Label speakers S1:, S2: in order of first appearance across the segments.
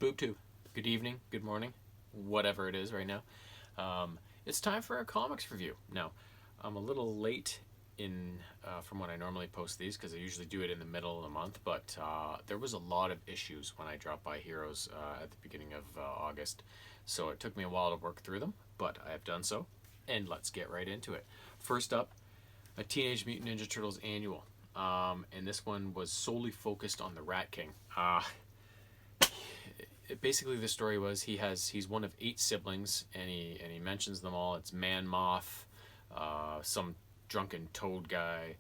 S1: BoobTube. Good evening, good morning, whatever it is right now. It's time for a comics review. Now, I'm a little late in from when I normally post these because I usually do it in the middle of the month, but there was a lot of issues when I dropped by Heroes at the beginning of August, so it took me a while to work through them, but I have done so, and let's get right into it. First up, a Teenage Mutant Ninja Turtles annual, and this one was solely focused on the Rat King. Basically the story was he's one of 8 siblings, and he mentions them all. It's Man Moth, some drunken toad guy,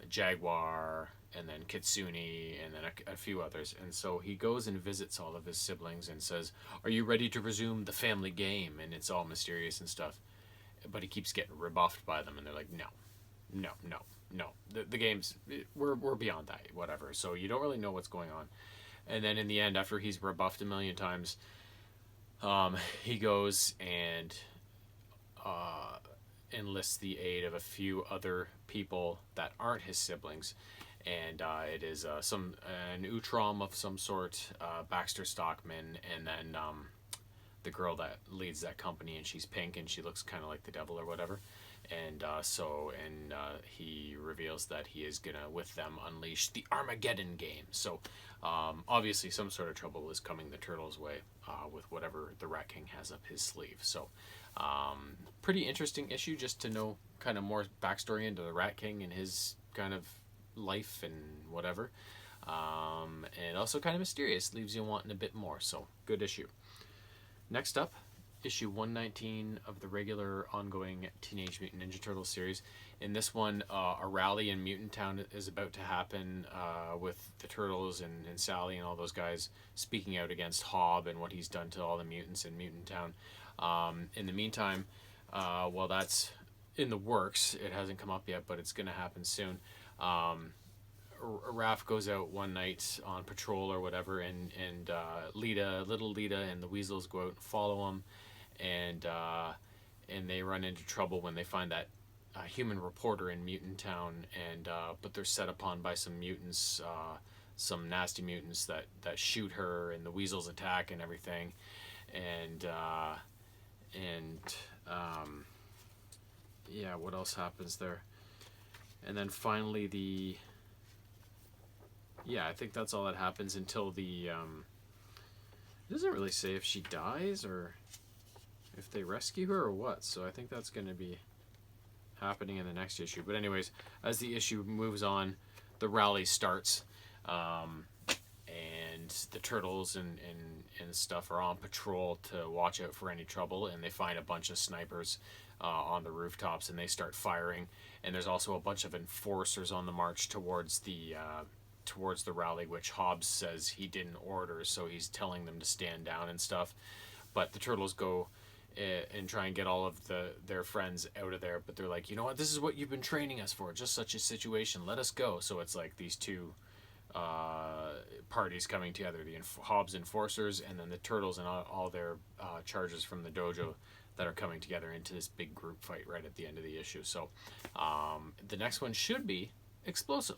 S1: Jaguar, and then Kitsune, and then a few others. And so he goes and visits all of his siblings and says, "Are you ready to resume the family game?" And it's all mysterious and stuff, but he keeps getting rebuffed by them, and they're like, no, the game's, we're beyond that, whatever. So you don't really know what's going on. And then in the end, after he's rebuffed a million times, he goes and enlists the aid of a few other people that aren't his siblings. And it is an Utrom of some sort, Baxter Stockman, and then the girl that leads that company, and she's pink and she looks kind of like the devil or whatever. And he reveals that he is gonna, with them, unleash the Armageddon game. So obviously some sort of trouble is coming the Turtles' way with whatever the Rat King has up his sleeve. So pretty interesting issue just to know kind of more backstory into the Rat King and his kind of life and whatever. And also kind of mysterious, leaves you wanting a bit more. So good issue. Next up, issue 119 of the regular ongoing Teenage Mutant Ninja Turtles series. In this one, a rally in Mutant Town is about to happen with the Turtles and Sally and all those guys speaking out against Hob and what he's done to all the mutants in Mutant Town. In the meantime, while that's in the works, it hasn't come up yet, but it's going to happen soon. Raph goes out one night on patrol or whatever, and little Lita and the Weasels go out and follow him, and they run into trouble when they find that human reporter in Mutant Town, and but they're set upon by some mutants, some nasty mutants that shoot her, and the Weasels attack and everything, and yeah, what else happens there? And then finally I think that's all that happens until it doesn't really say if she dies or if they rescue her or what, so I think that's going to be happening in the next issue. But anyways, as the issue moves on, the rally starts, and the Turtles and stuff are on patrol to watch out for any trouble, and they find a bunch of snipers on the rooftops, and they start firing, and there's also a bunch of enforcers on the march towards the rally, which Hobbs says he didn't order, so he's telling them to stand down and stuff. But the Turtles go and try and get all of their friends out of there, but they're like, you know what, this is what you've been training us for, just such a situation, let us go. So it's like these two parties coming together, the Hobbs enforcers and then the Turtles and all their charges from the dojo that are coming together into this big group fight right at the end of the issue. So the next one should be explosive.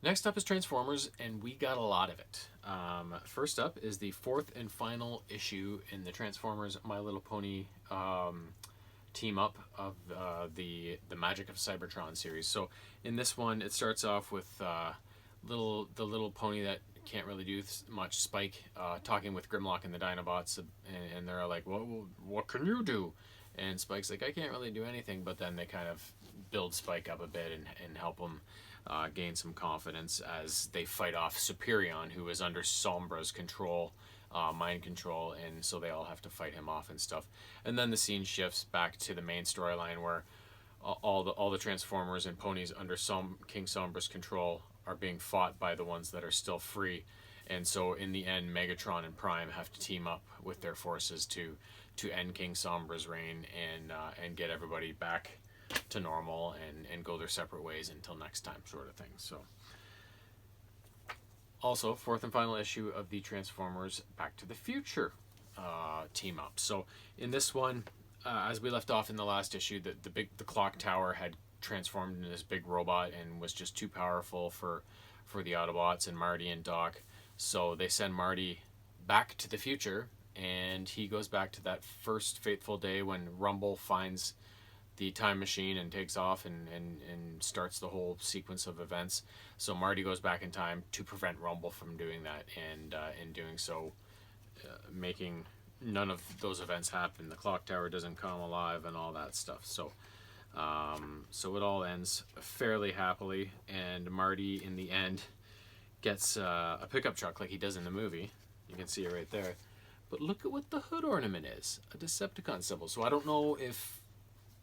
S1: Next up is Transformers, and we got a lot of it. First up is the 4th and final issue in the Transformers My Little Pony team up of the Magic of Cybertron series. So in this one, it starts off with the little pony that can't really do much, Spike, talking with Grimlock and the Dinobots, and they're like, well, what can you do? And Spike's like, I can't really do anything, but then they kind of build Spike up a bit and help him gain some confidence as they fight off Superion, who is under Sombra's control, mind control, and so they all have to fight him off and stuff. And then the scene shifts back to the main storyline where all the Transformers and ponies under King Sombra's control are being fought by the ones that are still free. And so in the end, Megatron and Prime have to team up with their forces to end King Sombra's reign and get everybody back to normal and go their separate ways until next time, sort of thing. So also 4th and final issue of the Transformers Back to the Future team up. So in this one, as we left off in the last issue, the clock tower had transformed into this big robot and was just too powerful for the Autobots and Marty and Doc. So they send Marty back to the future, and he goes back to that first fateful day when Rumble finds the time machine and takes off and starts the whole sequence of events. So Marty goes back in time to prevent Rumble from doing that, and in doing so, making none of those events happen. The clock tower doesn't come alive and all that stuff. So so it all ends fairly happily, and Marty in the end gets a pickup truck like he does in the movie. You can see it right there. But look at what the hood ornament is, a Decepticon symbol. So I don't know if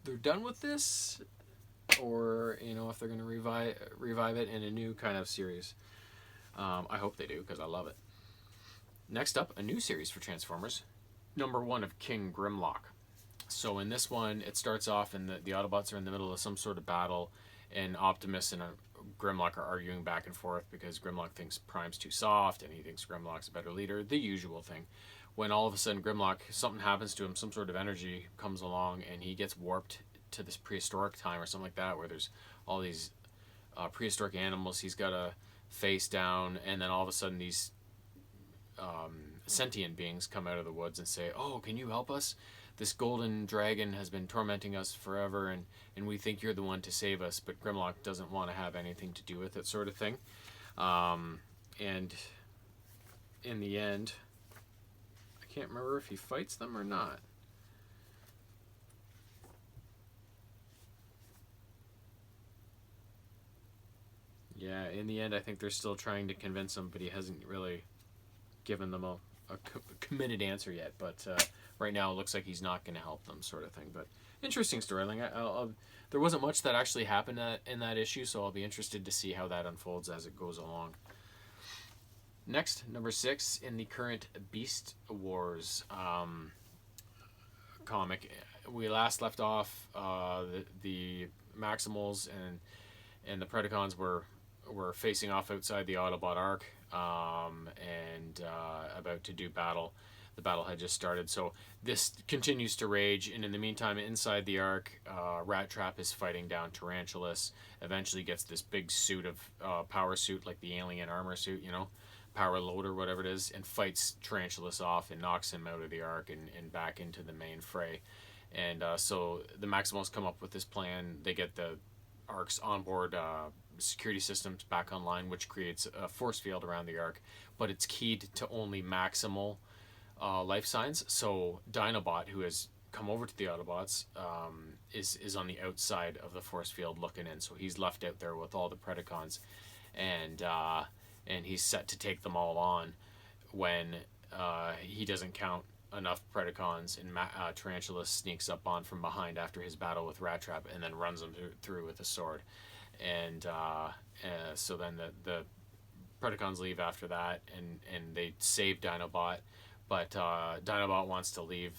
S1: they're done with this, or if they're going to revive it in a new kind of series. I hope they do, because I love it. Next up, a new series for Transformers, #1 of King Grimlock. So in this one, it starts off and the Autobots are in the middle of some sort of battle, and Optimus and Grimlock are arguing back and forth because Grimlock thinks Prime's too soft and he thinks Grimlock's a better leader, the usual thing. When all of a sudden Grimlock, something happens to him, some sort of energy comes along and he gets warped to this prehistoric time or something like that, where there's all these prehistoric animals he's got to face down, and then all of a sudden these sentient beings come out of the woods and say, "Oh, can you help us? This golden dragon has been tormenting us forever, and we think you're the one to save us," but Grimlock doesn't want to have anything to do with it, sort of thing. And in the end, I can't remember if he fights them or not. Yeah, in the end, I think they're still trying to convince him, but he hasn't really given them a committed answer yet. But right now, it looks like he's not going to help them, sort of thing. But interesting storyline. There wasn't much that actually happened in that issue, so I'll be interested to see how that unfolds as it goes along. Next, #6 in the current Beast Wars comic. We last left off the Maximals and the Predacons were facing off outside the Autobot Ark and about to do battle. The battle had just started, so this continues to rage, and in the meantime, inside the Ark, Rat Trap is fighting down Tarantulas, eventually gets this big suit of power suit, like the alien armor suit, power loader, whatever it is, and fights Tarantulas off and knocks him out of the Ark and back into the main fray. And so the Maximals come up with this plan. They get the Ark's onboard security systems back online, which creates a force field around the Ark, but it's keyed to only Maximal life signs. So Dinobot, who has come over to the Autobots, is on the outside of the force field looking in. So he's left out there with all the Predacons, and he's set to take them all on when he doesn't count enough Predacons, and Tarantula sneaks up on from behind after his battle with Rat Trap and then runs him through with a sword. And so then the Predacons leave after that, and they save Dinobot, but Dinobot wants to leave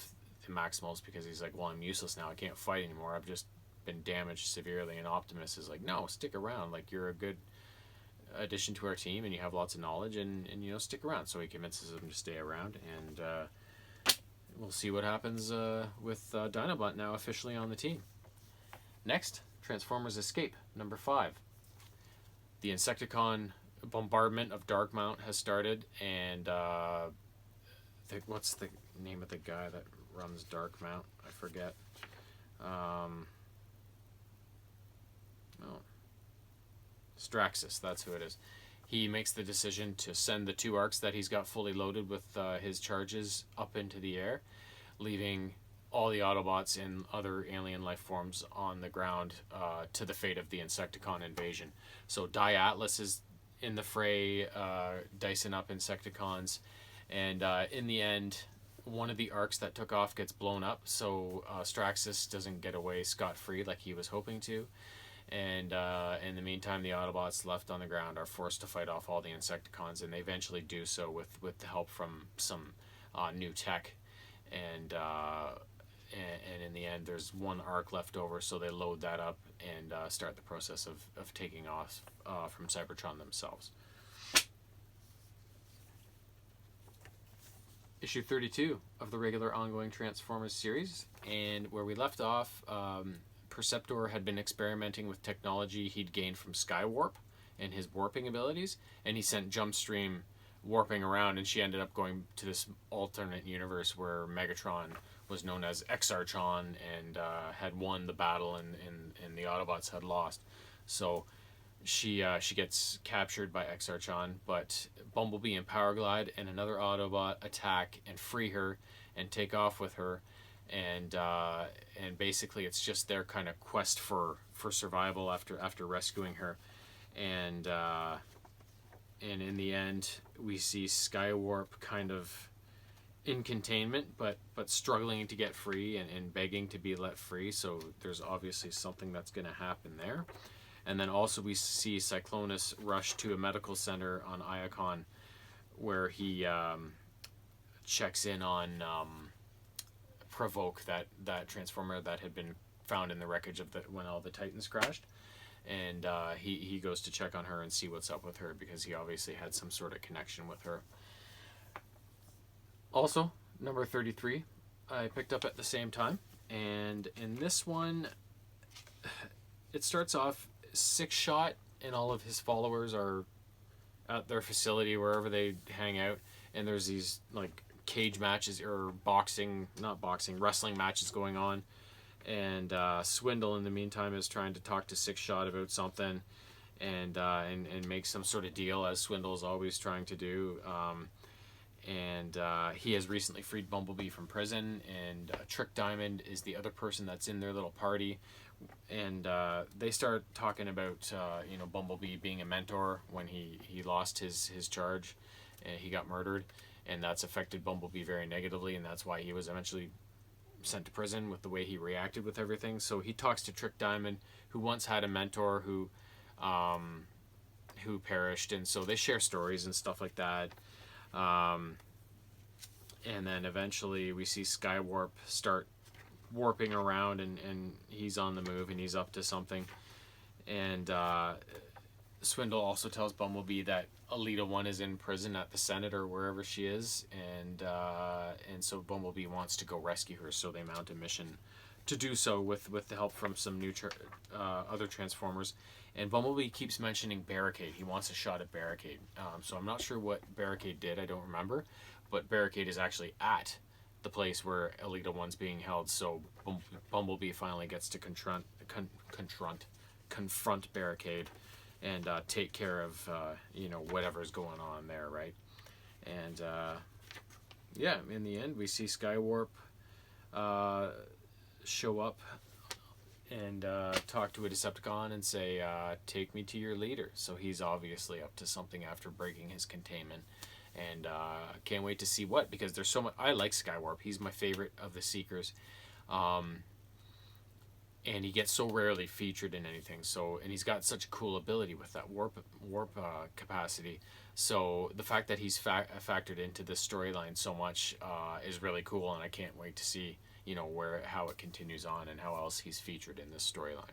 S1: the Maximals because he's like, well, I'm useless now, I can't fight anymore, I've just been damaged severely. And Optimus is like, no, stick around, like, you're a good addition to our team and you have lots of knowledge, and stick around. So he convinces him to stay around, and we'll see what happens with Dinobot now officially on the team. Next, Transformers Escape, #5. The Insecticon bombardment of Darkmount has started, and what's the name of the guy that runs Darkmount? I forget. Straxus, that's who it is. He makes the decision to send the 2 Arks that he's got fully loaded with his charges up into the air, leaving all the Autobots and other alien life forms on the ground to the fate of the Insecticon invasion. So Atlas is in the fray, dicing up Insecticons, and in the end, one of the Arks that took off gets blown up, so Straxus doesn't get away scot-free like he was hoping to. And in the meantime, the Autobots left on the ground are forced to fight off all the Insecticons, and they eventually do so with the help from some new tech. And in the end, there's 1 Ark left over, so they load that up and start the process of taking off from Cybertron themselves. issue 32 of the regular ongoing Transformers series. And where we left off, Perceptor had been experimenting with technology he'd gained from Skywarp and his warping abilities, and he sent Jumpstream warping around, and she ended up going to this alternate universe where Megatron was known as Exarchon and had won the battle, and the Autobots had lost. So she gets captured by Exarchon, but Bumblebee and Powerglide and another Autobot attack and free her and take off with her, and basically it's just their kind of quest for survival after rescuing her, and in the end we see Skywarp kind of in containment, but struggling to get free and begging to be let free. So there's obviously something that's going to happen there. And then also we see Cyclonus rush to a medical center on Iacon, where he checks in on Provoke, that Transformer that had been found in the wreckage of when all the Titans crashed. And he goes to check on her and see what's up with her, because he obviously had some sort of connection with her. Also, number 33, I picked up at the same time. And in this one, it starts off Six Shot and all of his followers are at their facility, wherever they hang out. And there's these, like, cage matches, or wrestling matches going on. And Swindle, in the meantime, is trying to talk to Six Shot about something, and make some sort of deal, as Swindle is always trying to do. And he has recently freed Bumblebee from prison, and Trick Diamond is the other person that's in their little party. And they start talking about Bumblebee being a mentor when he lost his charge, and he got murdered, and that's affected Bumblebee very negatively, and that's why he was eventually sent to prison with the way he reacted with everything. So he talks to Trick Diamond, who once had a mentor who perished, and so they share stories and stuff like that. And then eventually we see Skywarp start warping around, and he's on the move, and he's up to something. And Swindle also tells Bumblebee that Alita 1 is in prison at the Senate, or wherever she is, and so Bumblebee wants to go rescue her, so they mount a mission to do so with the help from some new other Transformers. And Bumblebee keeps mentioning Barricade. He wants a shot at Barricade. So I'm not sure what Barricade did, I don't remember, but Barricade is actually at the place where Alita 1's being held, so Bumblebee finally gets to confront Barricade and take care of whatever's going on there, right? And in the end we see Skywarp show up and talk to a Decepticon and say, take me to your leader. So he's obviously up to something after breaking his containment, and can't wait to see what, because there's so much. I like Skywarp. He's my favorite of the Seekers. And he gets so rarely featured in anything. So, and he's got such a cool ability with that warp capacity. So the fact that he's factored into this storyline so much is really cool, and I can't wait to see how it continues on and how else he's featured in this storyline.